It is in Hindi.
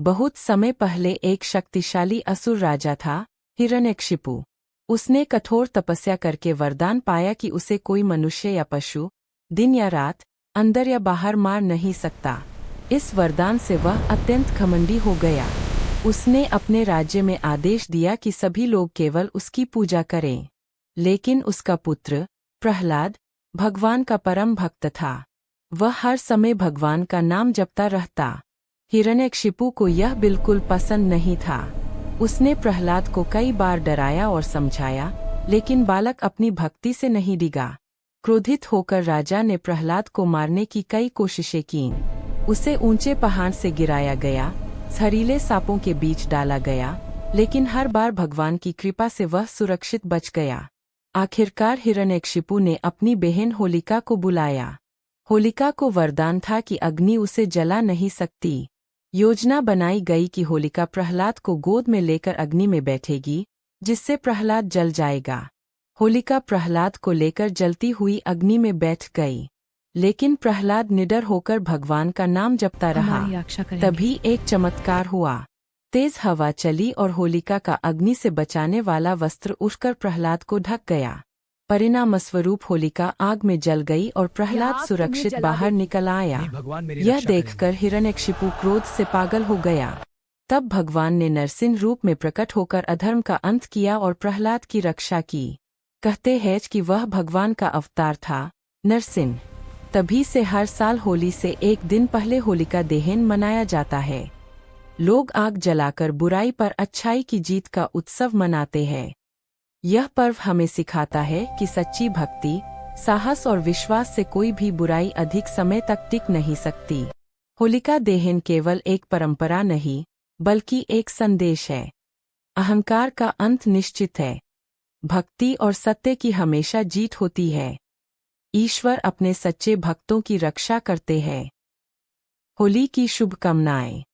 बहुत समय पहले एक शक्तिशाली असुर राजा था, हिरण्यकशिपु। उसने कठोर तपस्या करके वरदान पाया कि उसे कोई मनुष्य या पशु, दिन या रात, अंदर या बाहर मार नहीं सकता। इस वरदान से वह अत्यंत घमंडी हो गया। उसने अपने राज्य में आदेश दिया कि सभी लोग केवल उसकी पूजा करें। लेकिन उसका पुत्र, प्रहलाद, भगवान का परम भक्त था। वह हर समय भगवान का नाम जपता रहता। हिरण्यकशिपु को यह बिल्कुल पसंद नहीं था। उसने प्रहलाद को कई बार डराया और समझाया, लेकिन बालक अपनी भक्ति से नहीं डिगा। क्रोधित होकर राजा ने प्रहलाद को मारने की कई कोशिशें कीं। उसे ऊंचे पहाड़ से गिराया गया, जहरीले सांपों के बीच डाला गया, लेकिन हर बार भगवान की कृपा से वह सुरक्षित बच गया। आखिरकार हिरण्यकशिपु ने अपनी बहन होलिका को बुलाया। होलिका को वरदान था कि अग्नि उसे जला नहीं सकती। योजना बनाई गई कि होलिका प्रहलाद को गोद में लेकर अग्नि में बैठेगी, जिससे प्रहलाद जल जाएगा। होलिका प्रहलाद को लेकर जलती हुई अग्नि में बैठ गई, लेकिन प्रहलाद निडर होकर भगवान का नाम जपता रहा। तभी एक चमत्कार हुआ। तेज हवा चली और होलिका का अग्नि से बचाने वाला वस्त्र उठकर प्रहलाद को ढक गया। परिणामस्वरूप होलिका आग में जल गई और प्रहलाद सुरक्षित बाहर निकल आया। यह देखकर हिरण्यकशिपु क्रोध से पागल हो गया। तब भगवान ने नरसिंह रूप में प्रकट होकर अधर्म का अंत किया और प्रहलाद की रक्षा की। कहते हैं कि वह भगवान का अवतार था, नरसिंह। तभी से हर साल होली से एक दिन पहले होलिका दहन मनाया जाता है। लोग आग जलाकर बुराई पर अच्छाई की जीत का उत्सव मनाते हैं। यह पर्व हमें सिखाता है कि सच्ची भक्ति, साहस और विश्वास से कोई भी बुराई अधिक समय तक टिक नहीं सकती। होलिका दहन केवल एक परंपरा नहीं, बल्कि एक संदेश है। अहंकार का अंत निश्चित है। भक्ति और सत्य की हमेशा जीत होती है। ईश्वर अपने सच्चे भक्तों की रक्षा करते हैं। होली की शुभकामनाएं।